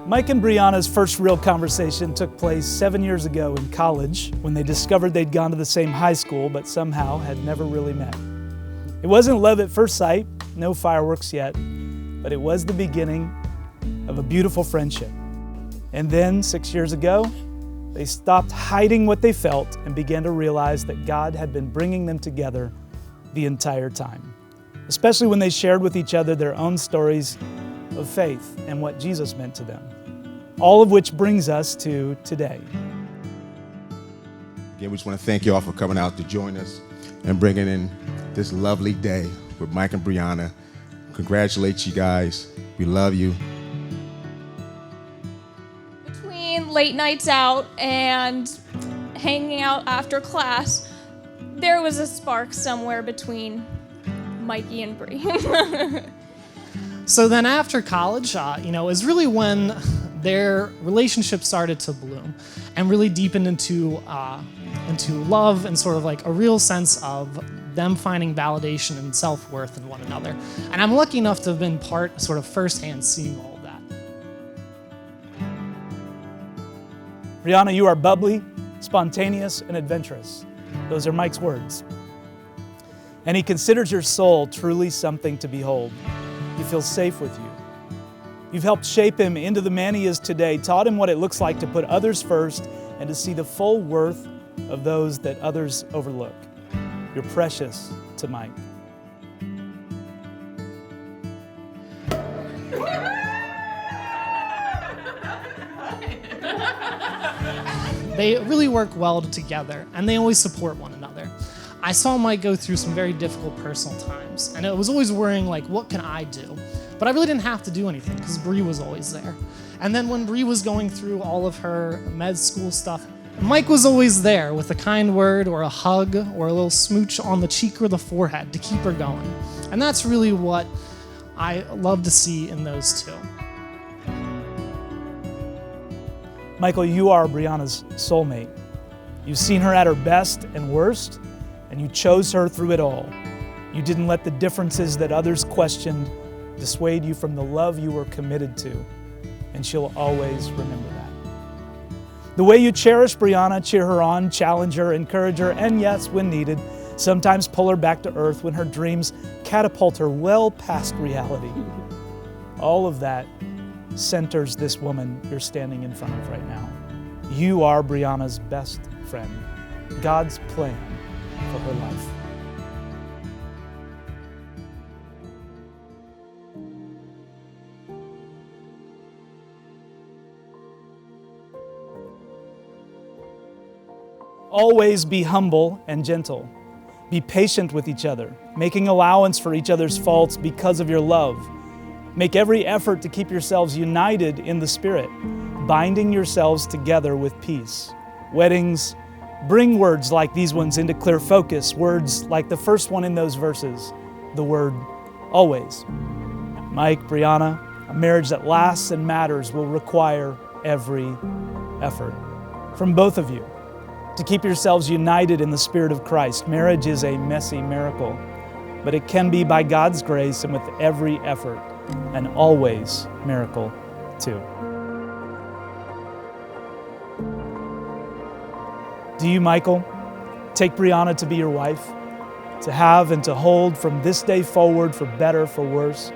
Mike and Briana's first real conversation took place 7 years ago in college when they discovered they'd gone to the same high school but somehow had never really met. It wasn't love at first sight, no fireworks yet, but it was the beginning of a beautiful friendship. And then 6 years ago, they stopped hiding what they felt and began to realize that God had been bringing them together the entire time, especially when they shared with each other their own stories of faith and what Jesus meant to them. All of which brings us to today. Again, we just want to thank you all for coming out to join us and bringing in this lovely day with Mike and Briana. Congratulate you guys. We love you. Between late nights out and hanging out after class, there was a spark somewhere between Mikey and Bri. So then after college, is really when their relationship started to bloom and really deepened into love and sort of like a real sense of them finding validation and self-worth in one another. And I'm lucky enough to have been part, sort of firsthand, seeing all of that. Briana, you are bubbly, spontaneous, and adventurous. Those are Mike's words. And he considers your soul truly something to behold. He feels safe with you. You've helped shape him into the man he is today, taught him what it looks like to put others first and to see the full worth of those that others overlook. You're precious to Mike. They really work well together, and they always support one another. I saw Mike go through some very difficult personal times, and it was always worrying, like, what can I do? But I really didn't have to do anything because Bri was always there. And then when Bri was going through all of her med school stuff, Mike was always there with a kind word or a hug or a little smooch on the cheek or the forehead to keep her going. And that's really what I love to see in those two. Michael, you are Briana's soulmate. You've seen her at her best and worst, and you chose her through it all. You didn't let the differences that others questioned dissuade you from the love you were committed to, and she'll always remember that. The way you cherish Briana, cheer her on, challenge her, encourage her, and yes, when needed, sometimes pull her back to earth when her dreams catapult her well past reality. All of that centers this woman you're standing in front of right now. You are Briana's best friend, God's plan for her life. Always be humble and gentle. Be patient with each other, making allowance for each other's faults because of your love. Make every effort to keep yourselves united in the Spirit, binding yourselves together with peace. Weddings, bring words like these ones into clear focus, words like the first one in those verses, the word always. Mike, Briana, a marriage that lasts and matters will require every effort from both of you to keep yourselves united in the Spirit of Christ. Marriage is a messy miracle, but it can be by God's grace and with every effort, an always miracle too. Do you, Michael, take Briana to be your wife, to have and to hold from this day forward for better, for worse,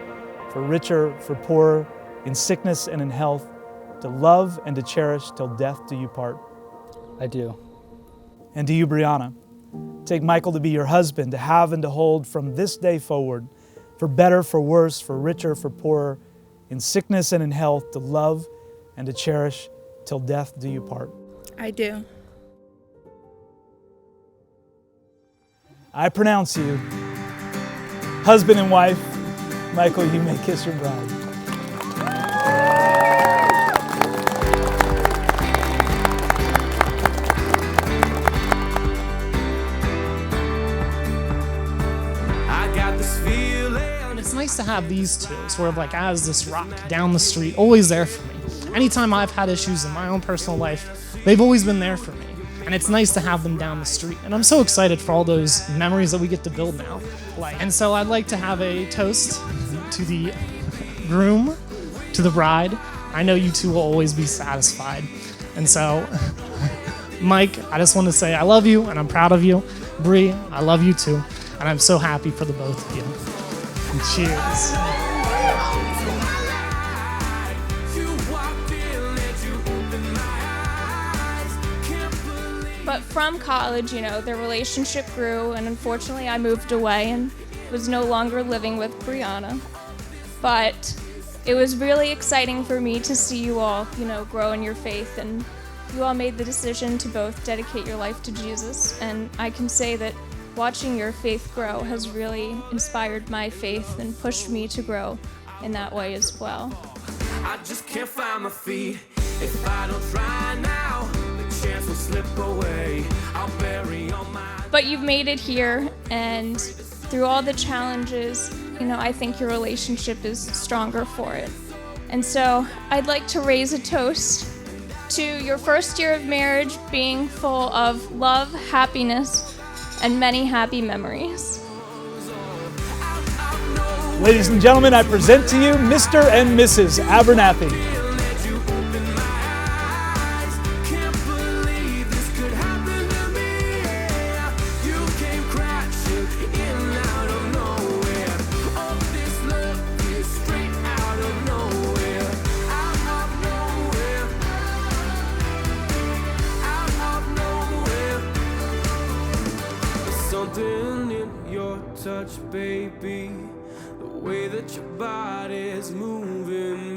for richer, for poorer, in sickness and in health, to love and to cherish till death do you part? I do. And do you, Briana, take Michael to be your husband, to have and to hold from this day forward, for better, for worse, for richer, for poorer, in sickness and in health, to love and to cherish till death do you part? I do. I pronounce you husband and wife. Michael, you may kiss your bride. It's nice to have these two sort of like as this rock down the street, always there for me. Anytime I've had issues in my own personal life, they've always been there for me. And it's nice to have them down the street. And I'm so excited for all those memories that we get to build now. And so I'd like to have a toast to the groom, to the bride, I know you two will always be satisfied. And so, Mike, I just want to say I love you and I'm proud of you. Bree, I love you too. And I'm so happy for the both of you. And cheers. But from college, the relationship grew, and unfortunately I moved away and was no longer living with Briana. But it was really exciting for me to see you all, grow in your faith, and you all made the decision to both dedicate your life to Jesus. And I can say that watching your faith grow has really inspired my faith and pushed me to grow in that way as well. I just can't find my feet. If I don't try now, the chance will slip away. I'll bury all my... But you've made it here, and through all the challenges, I think your relationship is stronger for it. And so I'd like to raise a toast to your first year of marriage being full of love, happiness, and many happy memories. Ladies and gentlemen, I present to you Mr. and Mrs. Abernathy. Something in your touch, baby, the way that your body's moving